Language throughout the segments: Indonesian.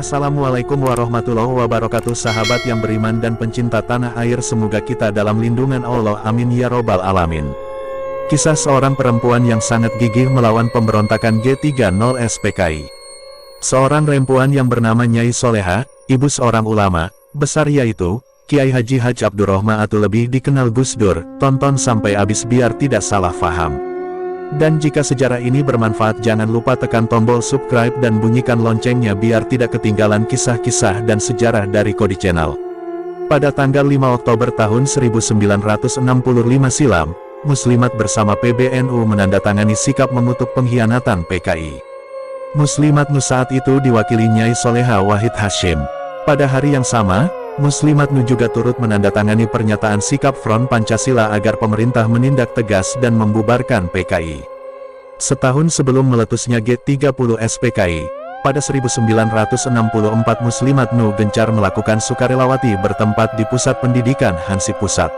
Assalamualaikum warahmatullahi wabarakatuh. Sahabat yang beriman dan pencinta tanah air, semoga kita dalam lindungan Allah, amin ya robbal alamin. Kisah seorang perempuan yang sangat gigih melawan pemberontakan G30 SPKI. Seorang perempuan yang bernama Nyai Soleha, ibu seorang ulama besar yaitu Kiai Haji Haj Abdurrahman atau lebih dikenal Gus Dur. Tonton sampai habis biar tidak salah faham. Dan jika sejarah ini bermanfaat, jangan lupa tekan tombol subscribe dan bunyikan loncengnya biar tidak ketinggalan kisah-kisah dan sejarah dari Kodi Channel. Pada tanggal 5 Oktober tahun 1965 silam, Muslimat bersama PBNU menandatangani sikap mengutuk pengkhianatan PKI. Muslimat saat itu diwakili Nyai Soleha Wahid Hasyim. Pada hari yang sama, Muslimat juga turut menandatangani pernyataan sikap Front Pancasila agar pemerintah menindak tegas dan membubarkan PKI. Setahun sebelum meletusnya G30 SPKI, pada 1964 Muslimat gencar melakukan sukarelawati bertempat di Pusat Pendidikan Hansip Pusat.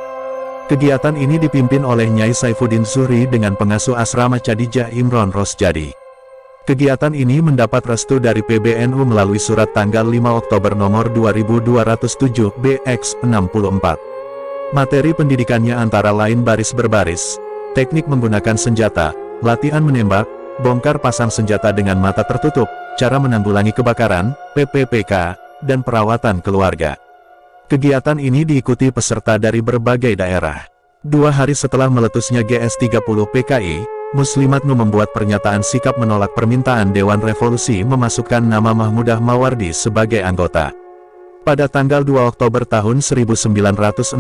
Kegiatan ini dipimpin oleh Nyai Saifuddin Zuhri dengan pengasuh asrama Khadijah Imron Rosjadi. Kegiatan ini mendapat restu dari PBNU melalui surat tanggal 5 Oktober nomor 2207 BX64. Materi pendidikannya antara lain baris berbaris, teknik menggunakan senjata, latihan menembak, bongkar pasang senjata dengan mata tertutup, cara menanggulangi kebakaran, PPPK, dan perawatan keluarga. Kegiatan ini diikuti peserta dari berbagai daerah. 2 hari setelah meletusnya GS30 PKI, Muslimat membuat pernyataan sikap menolak permintaan Dewan Revolusi memasukkan nama Mahmudah Mawardi sebagai anggota. Pada tanggal 2 Oktober tahun 1965,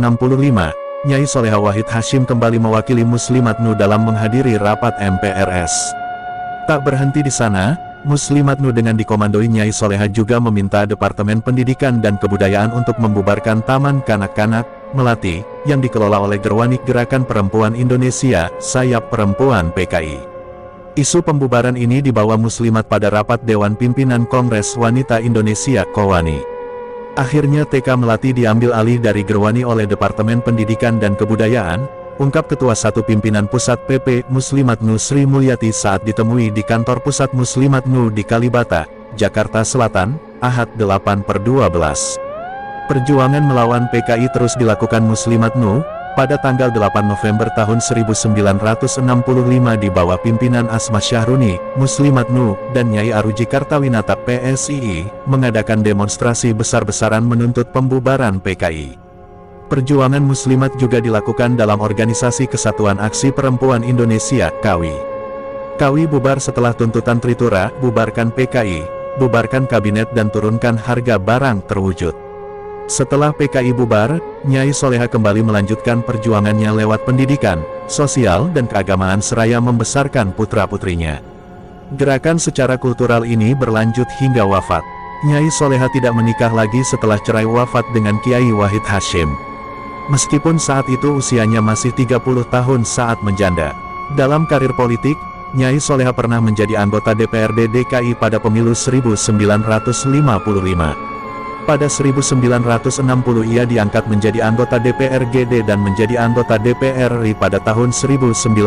Nyai Soleha Wahid Hasyim kembali mewakili Muslimat dalam menghadiri rapat MPRS. Tak berhenti di sana, Muslimat dengan dikomandoi Nyai Soleha juga meminta Departemen Pendidikan dan Kebudayaan untuk membubarkan Taman Kanak-Kanak Melati, yang dikelola oleh Gerwani Gerakan Perempuan Indonesia, sayap perempuan PKI. Isu pembubaran ini dibawa Muslimat pada rapat Dewan Pimpinan Kongres Wanita Indonesia (KOWANI). Akhirnya TK Melati diambil alih dari Gerwani oleh Departemen Pendidikan dan Kebudayaan, ungkap Ketua 1 Pimpinan Pusat PP Muslimat Sri Mulyati saat ditemui di kantor Pusat Muslimat di Kalibata, Jakarta Selatan, Ahad 8/12. Perjuangan melawan PKI terus dilakukan Muslimat pada tanggal 8 November tahun 1965 di bawah pimpinan Asma Syahruni, Muslimat dan Nyai Aruji Kartawinata PSII, mengadakan demonstrasi besar-besaran menuntut pembubaran PKI. Perjuangan Muslimat juga dilakukan dalam Organisasi Kesatuan Aksi Perempuan Indonesia, KAWI. KAWI bubar setelah tuntutan Tritura, bubarkan PKI, bubarkan kabinet dan turunkan harga barang terwujud. Setelah PKI bubar, Nyai Soleha kembali melanjutkan perjuangannya lewat pendidikan, sosial dan keagamaan seraya membesarkan putra-putrinya. Gerakan secara kultural ini berlanjut hingga wafat. Nyai Soleha tidak menikah lagi setelah cerai wafat dengan Kiai Wahid Hasyim. Meskipun saat itu usianya masih 30 tahun saat menjanda. Dalam karir politik, Nyai Soleha pernah menjadi anggota DPRD DKI pada pemilu 1955. Pada 1960 ia diangkat menjadi anggota DPRGD dan menjadi anggota DPR RI pada tahun 1971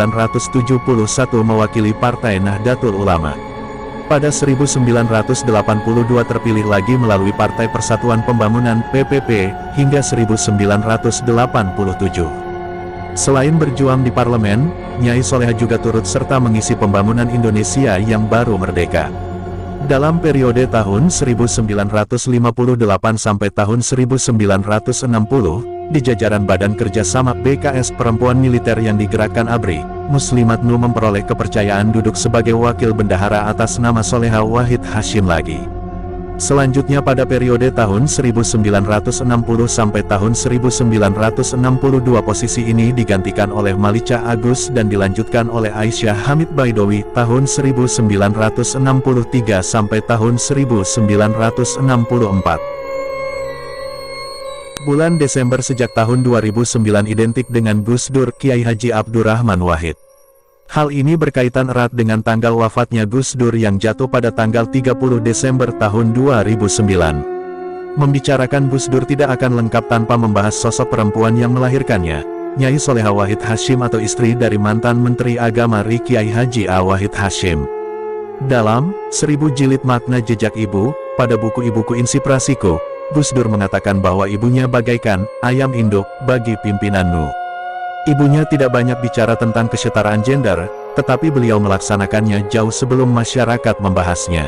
mewakili Partai Nahdlatul Ulama. Pada 1982 terpilih lagi melalui Partai Persatuan Pembangunan (PPP) hingga 1987. Selain berjuang di parlemen, Nyai Soleha juga turut serta mengisi pembangunan Indonesia yang baru merdeka. Dalam periode tahun 1958 sampai tahun 1960, di jajaran Badan Kerjasama BKS Perempuan Militer yang digerakkan ABRI, Muslimat memperoleh kepercayaan duduk sebagai wakil bendahara atas nama Soleha Wahid Hasyim lagi. Selanjutnya pada periode tahun 1960 sampai tahun 1962 posisi ini digantikan oleh Malica Agus dan dilanjutkan oleh Aisyah Hamid Baidowi tahun 1963 sampai tahun 1964. Bulan Desember sejak tahun 2009 identik dengan Gus Dur Kiai Haji Abdurrahman Wahid. Hal ini berkaitan erat dengan tanggal wafatnya Gus Dur yang jatuh pada tanggal 30 Desember tahun 2009. Membicarakan Gus Dur tidak akan lengkap tanpa membahas sosok perempuan yang melahirkannya, Nyai Soleha Wahid Hasyim atau istri dari mantan Menteri Agama RI Kiai Haji A. Wahid Hasyim. Dalam 1000 Jilid Makna Jejak Ibu, pada buku Ibuku Inspirasiku, Gus Dur mengatakan bahwa ibunya bagaikan ayam induk bagi pimpinanmu. Ibunya tidak banyak bicara tentang kesetaraan gender, tetapi beliau melaksanakannya jauh sebelum masyarakat membahasnya.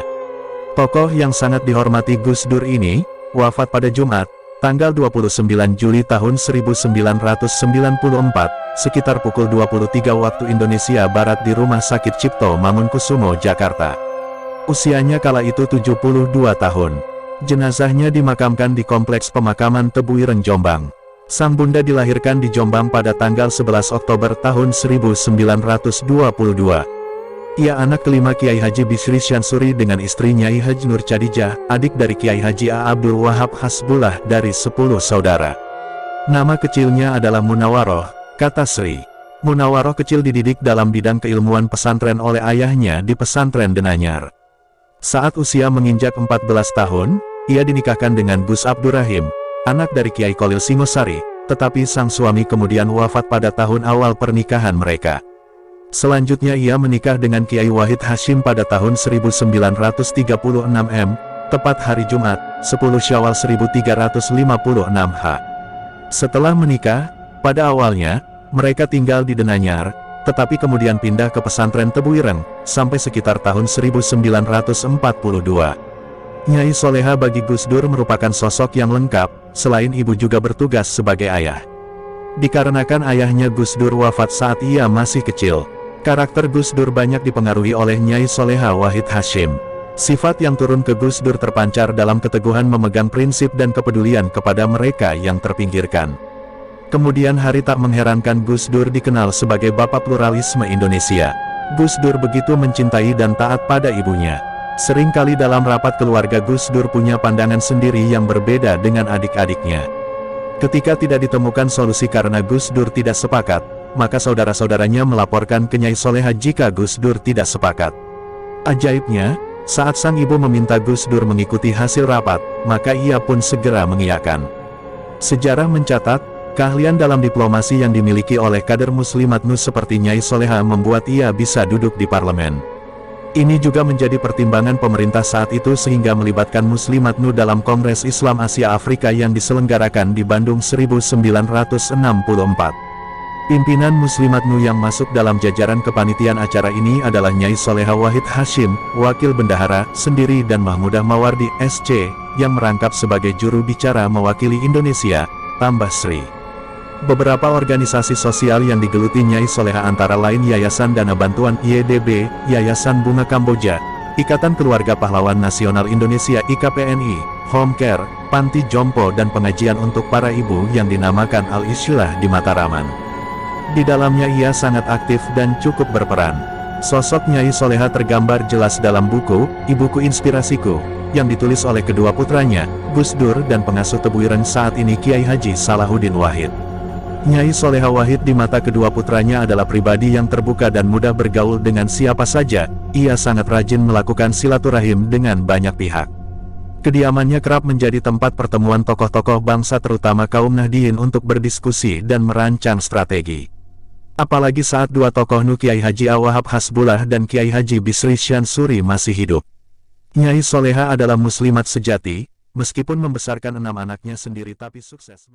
Tokoh yang sangat dihormati Gus Dur ini, wafat pada Jumat, tanggal 29 Juli tahun 1994, sekitar pukul 23 waktu Indonesia Barat di Rumah Sakit Cipto Mangunkusumo, Jakarta. Usianya kala itu 72 tahun. Jenazahnya dimakamkan di Kompleks Pemakaman Tebuireng, Jombang. Sang bunda dilahirkan di Jombang pada tanggal 11 Oktober tahun 1922. Ia anak kelima Kiai Haji Bisri Syansuri dengan istri Nyai Haji Nur Chadijah, adik dari Kiai Haji A. Abdul Wahab Hasbullah dari 10 saudara. Nama kecilnya adalah Munawaroh, kata Sri. Munawaroh kecil dididik dalam bidang keilmuan pesantren oleh ayahnya di pesantren Denanyar. Saat usia menginjak 14 tahun, ia dinikahkan dengan Gus Abdurrahim, anak dari Kiai Kolil Singosari, tetapi sang suami kemudian wafat pada tahun awal pernikahan mereka. Selanjutnya ia menikah dengan Kiai Wahid Hashim pada tahun 1936 tepat hari Jumat, 10 Syawal 1356 H. Setelah menikah, pada awalnya, mereka tinggal di Denanyar, tetapi kemudian pindah ke pesantren Tebuireng, sampai sekitar tahun 1942. Nyai Soleha bagi Gus Dur merupakan sosok yang lengkap, selain ibu juga bertugas sebagai ayah. Dikarenakan ayahnya Gus Dur wafat saat ia masih kecil, karakter Gus Dur banyak dipengaruhi oleh Nyai Soleha Wahid Hashim. Sifat yang turun ke Gus Dur terpancar dalam keteguhan memegang prinsip dan kepedulian kepada mereka yang terpinggirkan. Kemudian hari tak mengherankan Gus Dur dikenal sebagai Bapak Pluralisme Indonesia. Gus Dur begitu mencintai dan taat pada ibunya. Seringkali dalam rapat keluarga Gus Dur punya pandangan sendiri yang berbeda dengan adik-adiknya. Ketika tidak ditemukan solusi karena Gus Dur tidak sepakat, maka saudara-saudaranya melaporkan ke Nyai Soleha jika Gus Dur tidak sepakat. Ajaibnya, saat sang ibu meminta Gus Dur mengikuti hasil rapat, maka ia pun segera mengiyakan. Sejarah mencatat, keahlian dalam diplomasi yang dimiliki oleh kader Muslimat NU seperti Nyai Soleha membuat ia bisa duduk di parlemen. Ini juga menjadi pertimbangan pemerintah saat itu sehingga melibatkan Muslimat NU dalam Kongres Islam Asia Afrika yang diselenggarakan di Bandung 1964. Pimpinan Muslimat NU yang masuk dalam jajaran kepanitiaan acara ini adalah Nyai Soleha Wahid Hashim, Wakil Bendahara, sendiri dan Mahmudah Mawardi, SC, yang merangkap sebagai juru bicara mewakili Indonesia, tambah Sri. Beberapa organisasi sosial yang digeluti Nyai Soleha antara lain Yayasan Dana Bantuan YDB, Yayasan Bunga Kamboja, Ikatan Keluarga Pahlawan Nasional Indonesia IKPNI, Home Care, Panti Jompo dan pengajian untuk para ibu yang dinamakan Al-Isyilah di Mataraman. Di dalamnya ia sangat aktif dan cukup berperan. Sosok Nyai Soleha tergambar jelas dalam buku, Ibuku Inspirasiku, yang ditulis oleh kedua putranya, Gus Dur dan pengasuh Tebuireng saat ini Kiai Haji Salahuddin Wahid. Nyai Soleha Wahid di mata kedua putranya adalah pribadi yang terbuka dan mudah bergaul dengan siapa saja. Ia sangat rajin melakukan silaturahim dengan banyak pihak. Kediamannya kerap menjadi tempat pertemuan tokoh-tokoh bangsa terutama kaum Nahdliyin untuk berdiskusi dan merancang strategi. Apalagi saat dua tokoh NU Kiai Haji A. Wahab Hasbullah dan Kiai Haji Bisri Syansuri masih hidup. Nyai Soleha adalah muslimat sejati, meskipun membesarkan 6 anaknya sendiri tapi sukses.